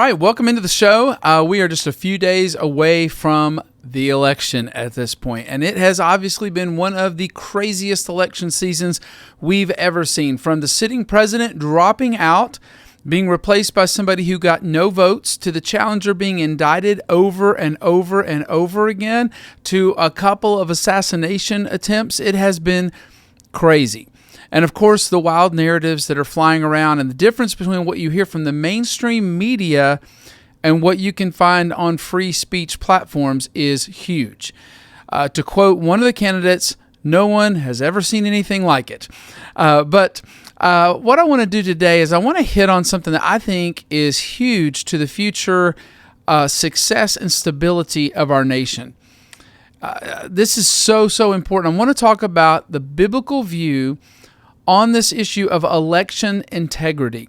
right, welcome into the show. We are just a few days away from the election at this point, and it has obviously been one of the craziest election seasons we've ever seen. From the sitting president dropping out, being replaced by somebody who got no votes, to the challenger being indicted over and over and over again, to a couple of assassination attempts, it has been crazy. And of course, the wild narratives that are flying around, and the difference between what you hear from the mainstream media and what you can find on free speech platforms is huge. To quote one of the candidates, no one has ever seen anything like it. But what I want to do today is I want to hit on something that I think is huge to the future success and stability of our nation. This is so important. I want to talk about the biblical view on this issue of election integrity.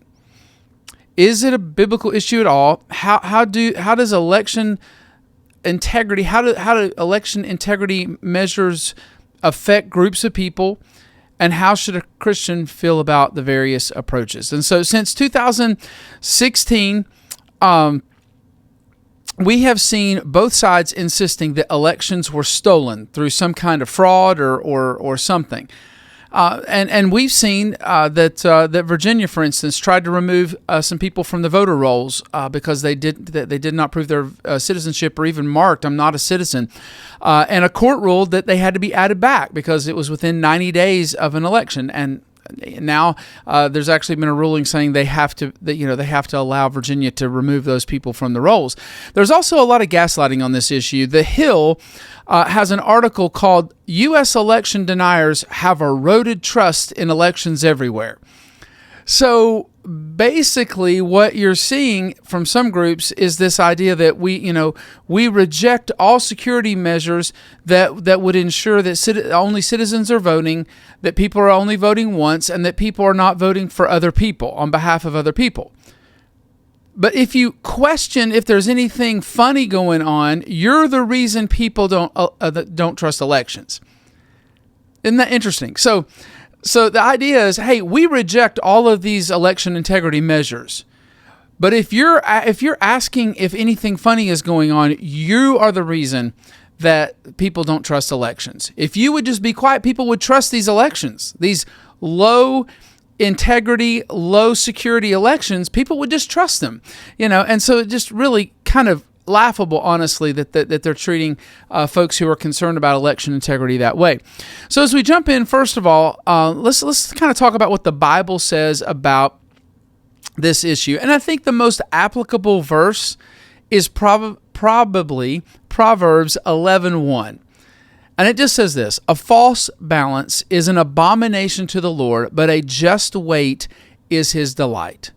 Is it a biblical issue at all? How does election integrity, how do election integrity measures affect groups of people, and how should a Christian feel about the various approaches? And so since 2016, we have seen both sides insisting that elections were stolen through some kind of fraud or something. And we've seen that Virginia, for instance, tried to remove some people from the voter rolls because they did not prove their citizenship or even marked "I'm not a citizen," and a court ruled that they had to be added back because it was within 90 days of an election. And now there's actually been a ruling saying they have to allow Virginia to remove those people from the rolls. There's also a lot of gaslighting on this issue. The Hill has an article called "U.S. Election Deniers Have Eroded Trust in Elections Everywhere." So basically what you're seeing from some groups is this idea that we reject all security measures that would ensure that only citizens are voting, that people are only voting once, and that people are not voting for other people on behalf of other people. But if you question if there's anything funny going on, you're the reason people don't trust elections. Isn't that interesting? So the idea is, hey, we reject all of these election integrity measures. But if you're asking if anything funny is going on, you are the reason that people don't trust elections. If you would just be quiet, people would trust these elections. These low integrity, low security elections, people would just trust them. And so it just really kind of laughable, honestly, that they're treating folks who are concerned about election integrity that way. So as we jump in, first of all, let's kind of talk about what the Bible says about this issue. And I think the most applicable verse is probably Proverbs 11:1. And it just says this: "A false balance is an abomination to the Lord, but a just weight is his delight."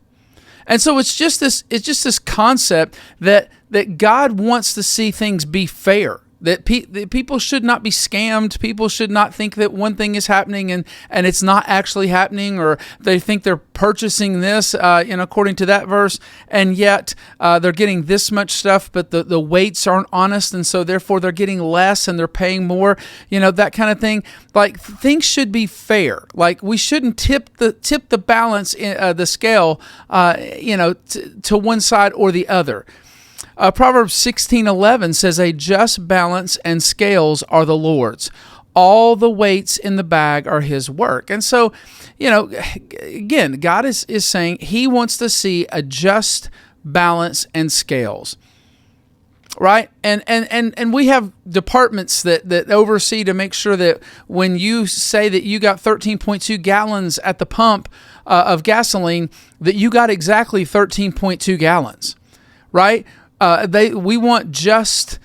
And so it's just this concept that God wants to see things be fair, that people should not be scammed. People should not think that one thing is happening and it's not actually happening, or they think they're purchasing this according to that verse, and yet they're getting this much stuff, but the weights aren't honest, and so therefore they're getting less and they're paying more, that kind of thing. Like, things should be fair. Like, we shouldn't tip the balance, the scale, to one side or the other. Proverbs 16:11 says, "A just balance and scales are the Lord's. All the weights in the bag are his work." And so, again, God is saying he wants to see a just balance and scales. Right? And we have departments that oversee to make sure that when you say that you got 13.2 gallons at the pump of gasoline, that you got exactly 13.2 gallons. Right? We want just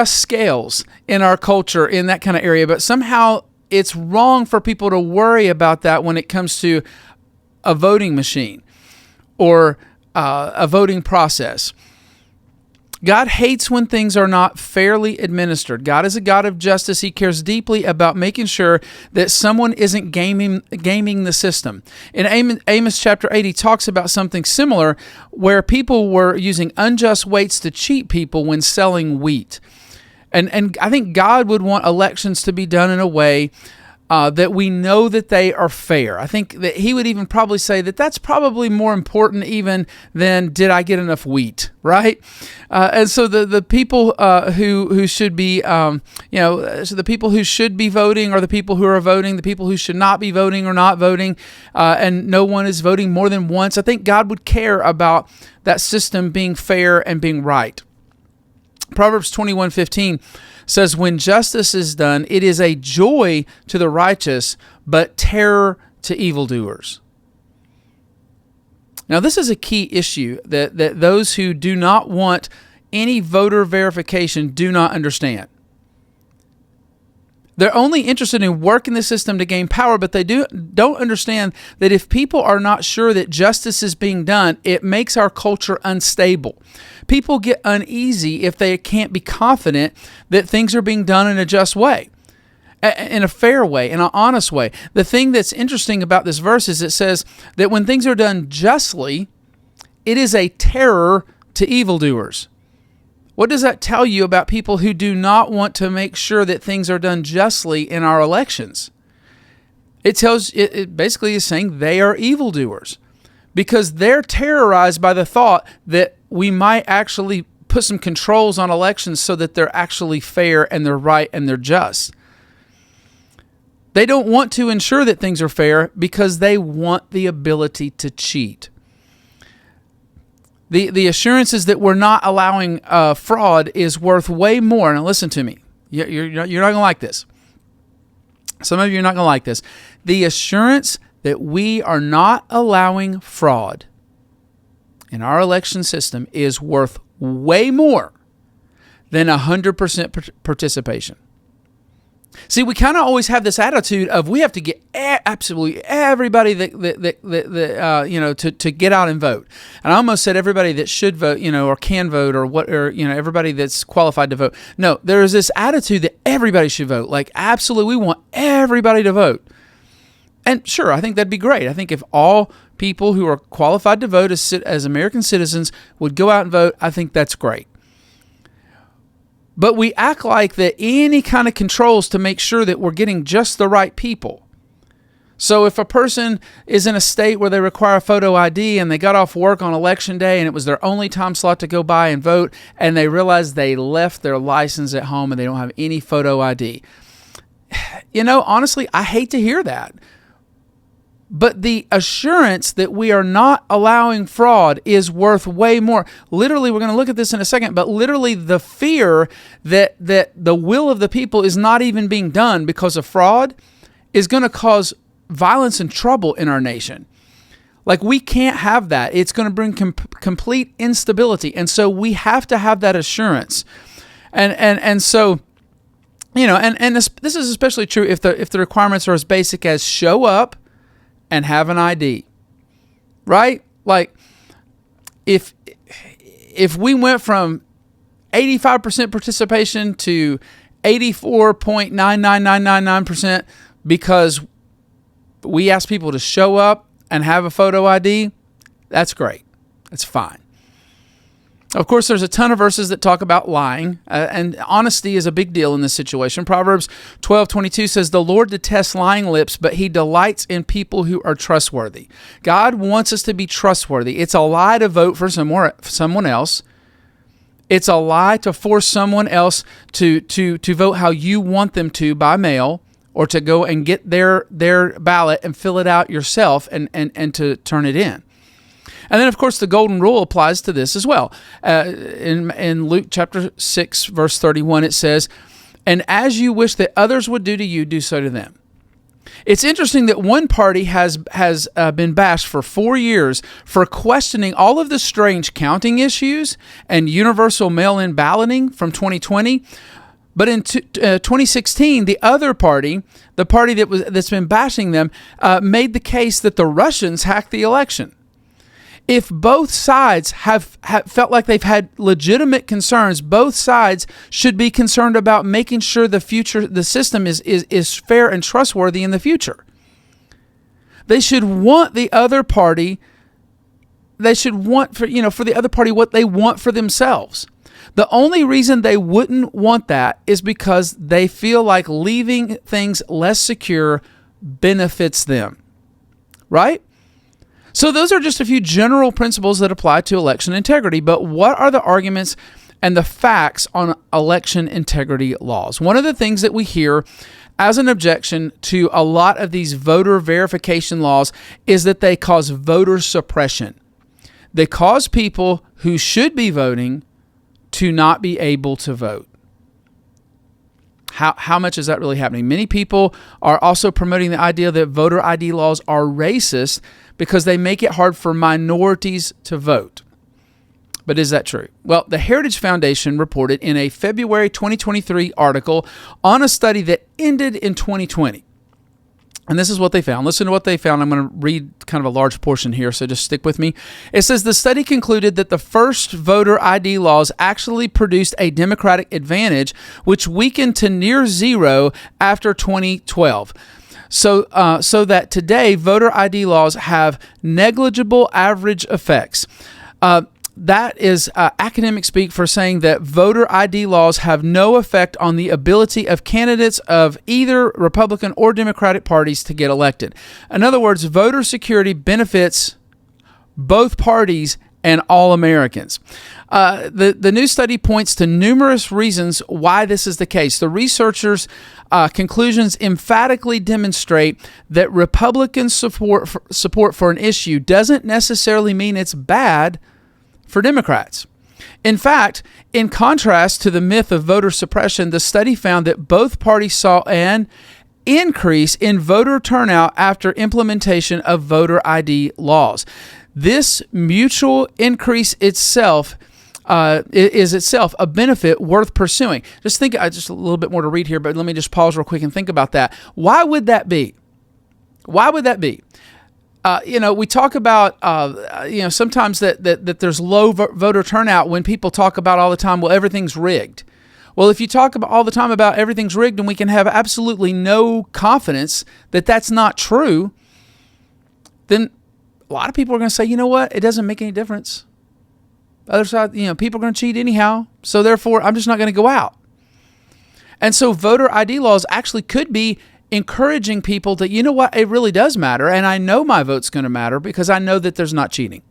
scales in our culture in that kind of area, but somehow it's wrong for people to worry about that when it comes to a voting machine or a voting process. God hates when things are not fairly administered. God is a God of justice. He cares deeply about making sure that someone isn't gaming the system. In Amos chapter 8, he talks about something similar where people were using unjust weights to cheat people when selling wheat. And I think God would want elections to be done in a way that we know that they are fair. I think that he would even probably say that that's probably more important even than did I get enough wheat, right? And so the people who should be, so the people who should be voting are the people who are voting. The people who should not be voting are not voting, and no one is voting more than once. I think God would care about that system being fair and being right. Proverbs 21:15 says, when justice is done, it is a joy to the righteous, but terror to evildoers. Now, this is a key issue that those who do not want any voter verification do not understand. They're only interested in working the system to gain power, but they don't understand that if people are not sure that justice is being done, it makes our culture unstable. People get uneasy if they can't be confident that things are being done in a just way, in a fair way, in an honest way. The thing that's interesting about this verse is it says that when things are done justly, it is a terror to evildoers. What does that tell you about people who do not want to make sure that things are done justly in our elections? It basically is saying they are evildoers because they're terrorized by the thought that we might actually put some controls on elections so that they're actually fair and they're right and they're just. They don't want to ensure that things are fair because they want the ability to cheat. The assurances that we're not allowing fraud is worth way more. Now listen to me. You're not going to like this. Some of you are not going to like this. The assurance that we are not allowing fraud in our election system is worth way more than 100% participation. See, we kind of always have this attitude of we have to get absolutely everybody to get out and vote. And I almost said everybody that should vote, or can vote, or everybody that's qualified to vote. No, there is this attitude that everybody should vote. Like, absolutely, we want everybody to vote. And sure, I think that'd be great. I think if all people who are qualified to vote as American citizens would go out and vote, I think that's great. But we act like that any kind of controls to make sure that we're getting just the right people. So if a person is in a state where they require photo ID and they got off work on election day and it was their only time slot to go by and vote, and they realize they left their license at home and they don't have any photo ID. Honestly, I hate to hear that. But the assurance that we are not allowing fraud is worth way more. Literally, we're going to look at this in a second, but literally the fear that the will of the people is not even being done because of fraud is going to cause violence and trouble in our nation. Like, we can't have that. It's going to bring complete instability. And so we have to have that assurance. And so, this is especially true if the requirements are as basic as show up and have an ID, right? Like, if we went from 85% participation to 84.99999% because we asked people to show up and have a photo ID, that's great. That's fine. Of course, there's a ton of verses that talk about lying, and honesty is a big deal in this situation. Proverbs 12:22 says, "The Lord detests lying lips, but he delights in people who are trustworthy." God wants us to be trustworthy. It's a lie to vote for someone else. It's a lie to force someone else to vote how you want them to by mail, or to go and get their ballot and fill it out yourself and to turn it in. And then, of course, the golden rule applies to this as well. In Luke chapter 6, verse 31, it says, "And as you wish that others would do to you, do so to them." It's interesting that one party has been bashed for 4 years for questioning all of the strange counting issues and universal mail-in balloting from 2020. But in 2016, the other party, the party that's been bashing them, made the case that the Russians hacked the election. If both sides have felt like they've had legitimate concerns, both sides should be concerned about making sure the system is fair and trustworthy in the future. They should want the other party. They should want for the other party what they want for themselves. The only reason they wouldn't want that is because they feel like leaving things less secure benefits them, right? So those are just a few general principles that apply to election integrity, but what are the arguments and the facts on election integrity laws? One of the things that we hear as an objection to a lot of these voter verification laws is that they cause voter suppression. They cause people who should be voting to not be able to vote. How much is that really happening? Many people are also promoting the idea that voter ID laws are racist because they make it hard for minorities to vote. But is that true? Well, the Heritage Foundation reported in a February 2023 article on a study that ended in 2020. And this is what they found. Listen to what they found. I'm going to read kind of a large portion here, so just stick with me. It says the study concluded that the first voter ID laws actually produced a Democratic advantage, which weakened to near zero after 2012. So that today, voter ID laws have negligible average effects. That is academic speak for saying that voter ID laws have no effect on the ability of candidates of either Republican or Democratic parties to get elected. In other words, voter security benefits both parties and all Americans. The new study points to numerous reasons why this is the case. The researchers' conclusions emphatically demonstrate that Republican support for an issue doesn't necessarily mean it's bad for Democrats. In fact, in contrast to the myth of voter suppression, the study found that both parties saw an increase in voter turnout after implementation of voter ID laws. This mutual increase itself is itself a benefit worth pursuing. Just think, just a little bit more to read here, but let me just pause real quick and think about that. Why would that be? Why would that be? We talk about, sometimes that there's low voter turnout when people talk about all the time, well, everything's rigged. Well, if you talk about all the time about everything's rigged and we can have absolutely no confidence that that's not true, then a lot of people are going to say, you know what, it doesn't make any difference. Other side, people are going to cheat anyhow, so therefore I'm just not going to go out. And so voter ID laws actually could be encouraging people that, you know what, it really does matter, and I know my vote's going to matter because I know that there's not cheating.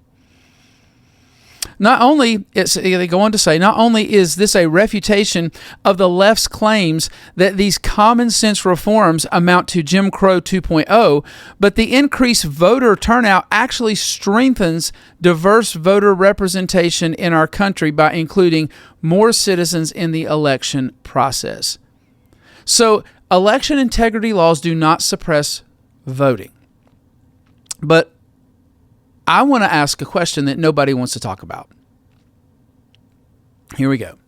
They go on to say, not only is this a refutation of the left's claims that these common sense reforms amount to Jim Crow 2.0, but the increased voter turnout actually strengthens diverse voter representation in our country by including more citizens in the election process. So, election integrity laws do not suppress voting. But I want to ask a question that nobody wants to talk about. Here we go.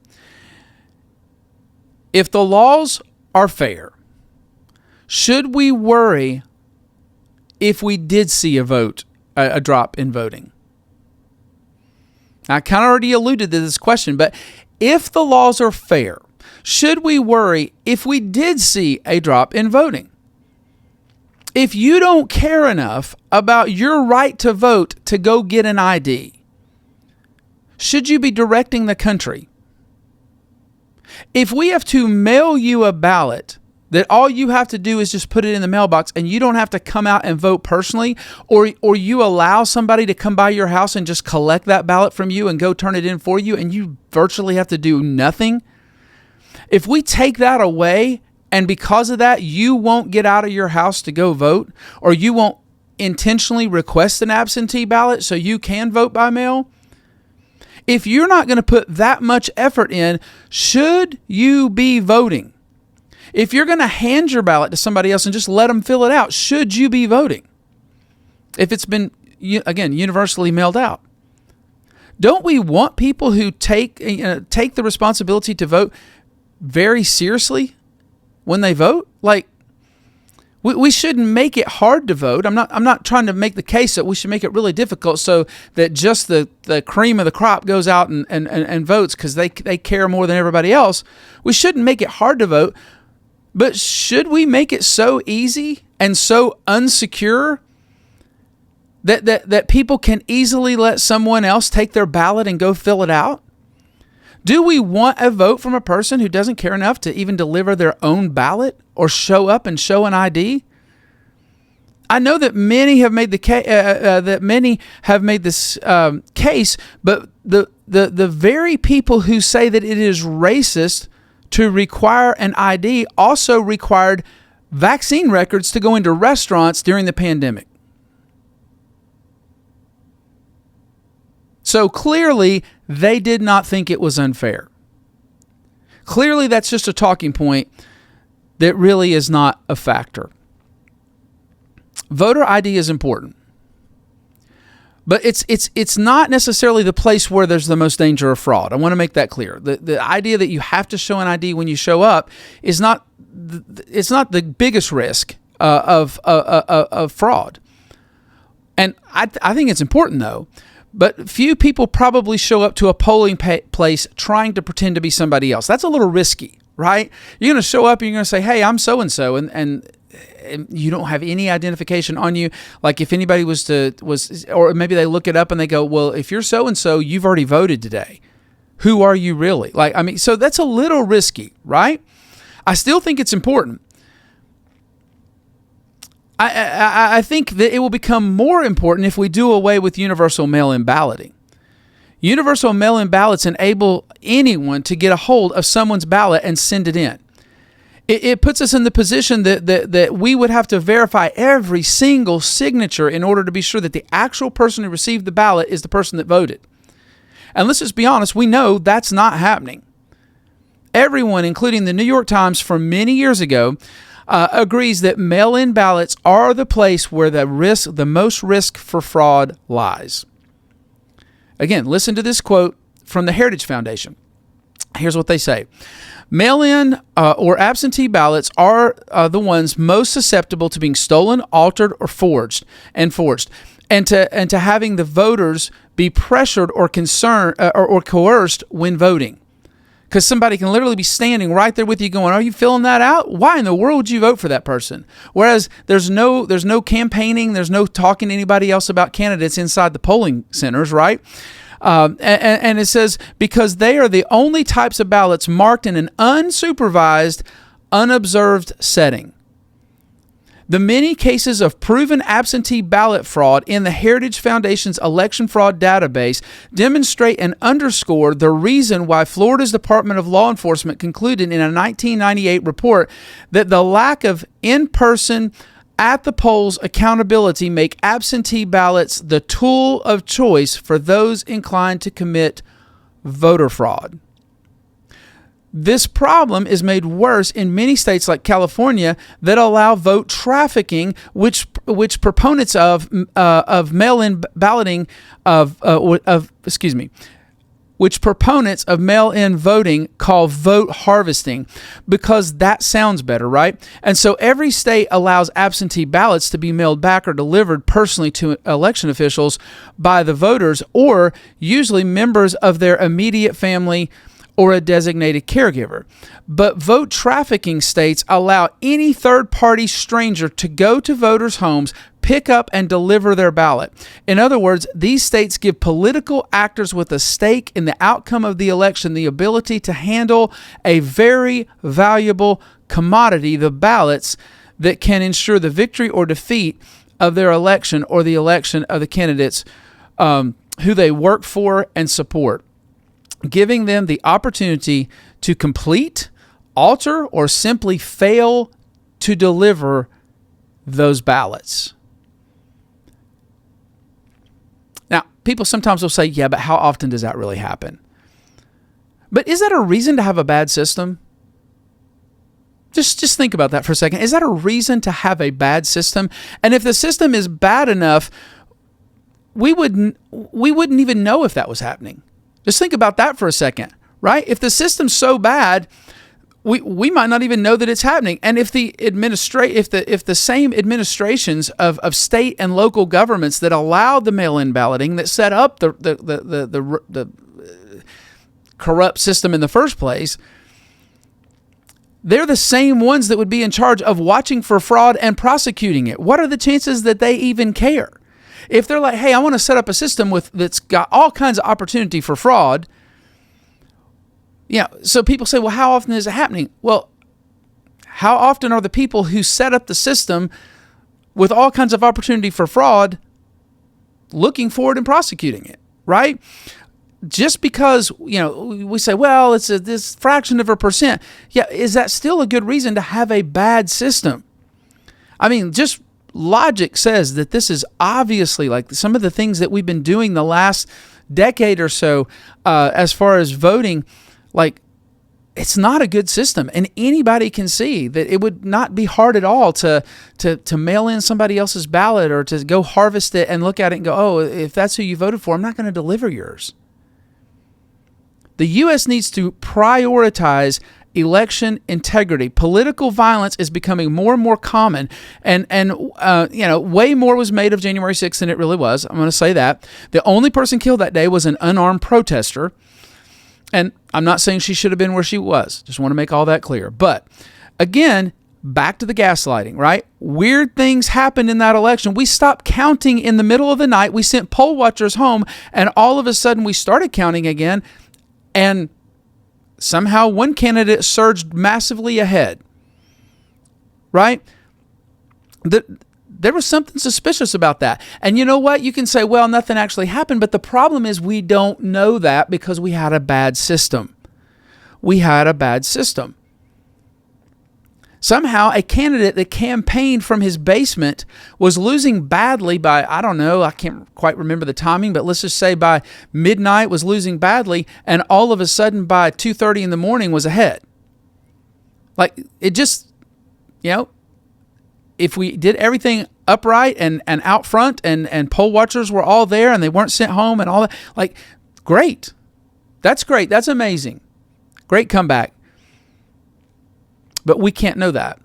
If the laws are fair, should we worry if we did see a drop in voting? I kind of already alluded to this question, but if the laws are fair, should we worry if we did see a drop in voting? If you don't care enough about your right to vote to go get an ID, should you be directing the country? If we have to mail you a ballot that all you have to do is just put it in the mailbox and you don't have to come out and vote personally, or you allow somebody to come by your house and just collect that ballot from you and go turn it in for you and you virtually have to do nothing, if we take that away and because of that you won't get out of your house to go vote, or you won't intentionally request an absentee ballot so you can vote by mail, if you're not going to put that much effort in, should you be voting? If you're going to hand your ballot to somebody else and just let them fill it out, should you be voting? If it's been, again, universally mailed out. Don't we want people who take the responsibility to vote very seriously when they vote? Like, we shouldn't make it hard to vote. I'm not trying to make the case that we should make it really difficult so that just the cream of the crop goes out and votes because they care more than everybody else. We shouldn't make it hard to vote, but should we make it so easy and so unsecure that people can easily let someone else take their ballot and go fill it out? Do we want a vote from a person who doesn't care enough to even deliver their own ballot or show up and show an ID? I know that many have made this case, but the very people who say that it is racist to require an ID also required vaccine records to go into restaurants during the pandemic. So clearly, they did not think it was unfair. Clearly, that's just a talking point that really is not a factor. Voter ID is important, but it's not necessarily the place where there's the most danger of fraud. I want to make that clear. The idea that you have to show an ID when you show up is not the biggest risk of fraud. And I think it's important though. But few people probably show up to a polling place trying to pretend to be somebody else. That's a little risky, right? You're going to show up and you're going to say, hey, I'm so-and-so, and you don't have any identification on you. Like if anybody was, or maybe they look it up and they go, well, if you're so-and-so, you've already voted today. Who are you really? So that's a little risky, right? I still think it's important. I think that it will become more important if we do away with universal mail-in balloting. Universal mail-in ballots enable anyone to get a hold of someone's ballot and send it in. It puts us in the position that we would have to verify every single signature in order to be sure that the actual person who received the ballot is the person that voted. And let's just be honest, we know that's not happening. Everyone, including the New York Times from many years ago, agrees that mail-in ballots are the place where the most risk for fraud lies. Again, listen to this quote from the Heritage Foundation. Here's what they say. Mail-in or absentee ballots are the ones most susceptible to being stolen, altered, or forged, and to having the voters be pressured or concerned or coerced when voting. Because somebody can literally be standing right there with you going, are you filling that out? Why in the world would you vote for that person? Whereas there's no campaigning, there's no talking to anybody else about candidates inside the polling centers, right? And it says, because they are the only types of ballots marked in an unsupervised, unobserved setting. The many cases of proven absentee ballot fraud in the Heritage Foundation's election fraud database demonstrate and underscore the reason why Florida's Department of Law Enforcement concluded in a 1998 report that the lack of in-person at the polls accountability make absentee ballots the tool of choice for those inclined to commit voter fraud. This problem is made worse in many states like California that allow vote trafficking, which proponents of mail-in balloting which proponents of mail-in voting call vote harvesting, because that sounds better, right? And so every state allows absentee ballots to be mailed back or delivered personally to election officials by the voters, or usually members of their immediate family or a designated caregiver. But vote trafficking states allow any third-party stranger to go to voters' homes, pick up and deliver their ballot. In other words, these states give political actors with a stake in the outcome of the election the ability to handle a very valuable commodity, the ballots, that can ensure the victory or defeat of their election or the election of the candidates who they work for and support, giving them the opportunity to complete, alter, or simply fail to deliver those ballots. Now, people sometimes will say, yeah, but how often does that really happen? But is that a reason to have a bad system? Just think about that for a second. Is that a reason to have a bad system? And if the system is bad enough, we wouldn't even know if that was happening. Just think about that for a second, right? If the system's so bad, we might not even know that it's happening. And if the same administrations of state and local governments that allowed the mail-in balloting, that set up the corrupt system in the first place, they're the same ones that would be in charge of watching for fraud and prosecuting it. What are the chances that they even care? If they're like, hey, I want to set up a system that's got all kinds of opportunity for fraud, So people say, well, how often is it happening? Well, how often are the people who set up the system with all kinds of opportunity for fraud looking forward and prosecuting it, right? Just because, we say, well, it's this fraction of a percent. Yeah, is that still a good reason to have a bad system? I mean, just logic says that this is obviously like some of the things that we've been doing the last decade or so as far as voting, like it's not a good system. And anybody can see that it would not be hard at all to mail in somebody else's ballot or to go harvest it and look at it and go, oh, if that's who you voted for, I'm not going to deliver yours. The U.S. needs to prioritize election integrity. Political violence is becoming more and more common, and way more was made of January 6th than it really was. I'm going to say that. The only person killed that day was an unarmed protester, and I'm not saying she should have been where she was. Just want to make all that clear. But again, back to the gaslighting, right? Weird things happened in that election. We stopped counting in the middle of the night. We sent poll watchers home, and all of a sudden we started counting again, and somehow one candidate surged massively ahead, right? There was something suspicious about that. And you know what? You can say, well, nothing actually happened, but the problem is we don't know that because we had a bad system. Somehow, a candidate that campaigned from his basement was losing badly by, I don't know, I can't quite remember the timing, but let's just say by midnight was losing badly, and all of a sudden by 2:30 in the morning was ahead. Like, it just, if we did everything upright and out front and poll watchers were all there and they weren't sent home and all that, like, great. That's great. That's amazing. Great comeback. But we can't know that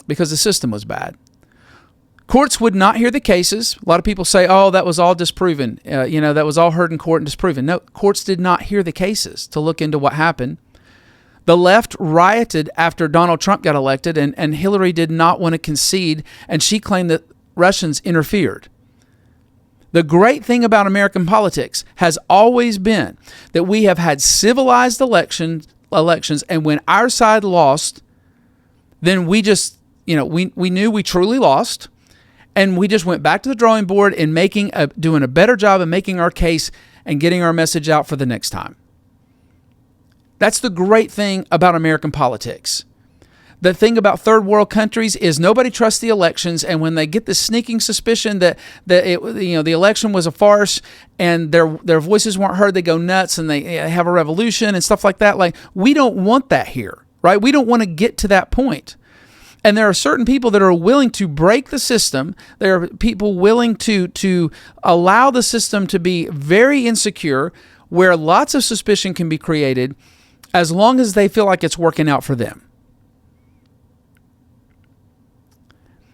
because the system was bad. Courts would not hear the cases. A lot of people say, oh, that was all disproven. That was all heard in court and disproven. No, courts did not hear the cases to look into what happened. The left rioted after Donald Trump got elected, and Hillary did not want to concede, and she claimed that Russians interfered. The great thing about American politics has always been that we have had civilized elections, and when our side lost, then we just, we knew we truly lost, and we just went back to the drawing board and doing a better job of making our case and getting our message out for the next time. That's the great thing about American politics. The thing about third world countries is nobody trusts the elections, and when they get the sneaking suspicion that the election was a farce and their voices weren't heard, they go nuts and they have a revolution and stuff like that. Like, we don't want that here. Right? We don't want to get to that point. And there are certain people that are willing to break the system. There are people willing to allow the system to be very insecure, where lots of suspicion can be created as long as they feel like it's working out for them.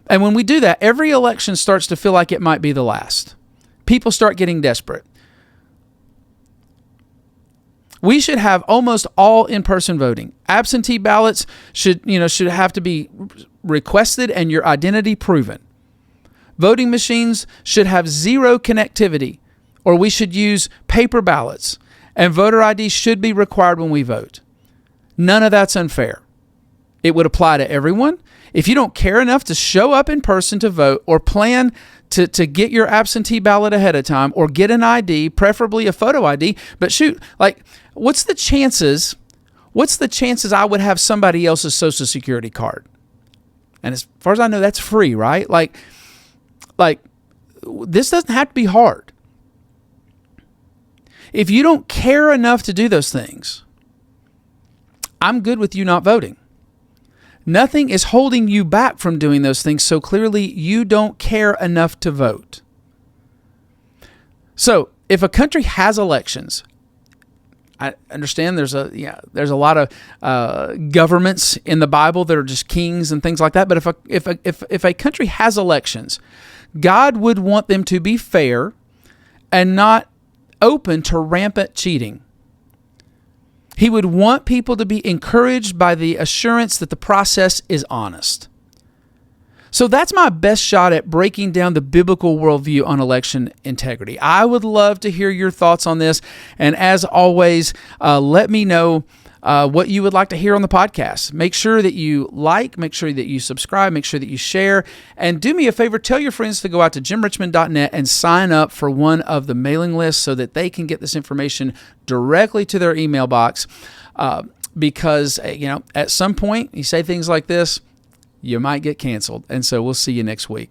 And when we do that, every election starts to feel like it might be the last. People start getting desperate. We should have almost all in-person voting. Absentee ballots should have to be requested and your identity proven. Voting machines should have zero connectivity, or we should use paper ballots, and voter ID should be required when we vote. None of that's unfair. It would apply to everyone. If you don't care enough to show up in person to vote, or plan to get your absentee ballot ahead of time, or get an ID, preferably a photo ID, but shoot, like, what's the chances I would have somebody else's Social Security card? And as far as I know, that's free, right? Like this doesn't have to be hard. If you don't care enough to do those things, I'm good with you not voting. Nothing is holding you back from doing those things, so clearly you don't care enough to vote. So if a country has elections, I understand there's a lot of governments in the Bible that are just kings and things like that. But if a country has elections, God would want them to be fair and not open to rampant cheating. He would want people to be encouraged by the assurance that the process is honest. So that's my best shot at breaking down the biblical worldview on election integrity. I would love to hear your thoughts on this. And as always, let me know what you would like to hear on the podcast. Make sure that you like, make sure that you subscribe, make sure that you share, and do me a favor, tell your friends to go out to jimrichmond.net and sign up for one of the mailing lists so that they can get this information directly to their email box. Because, at some point you say things like this, you might get canceled. And so we'll see you next week.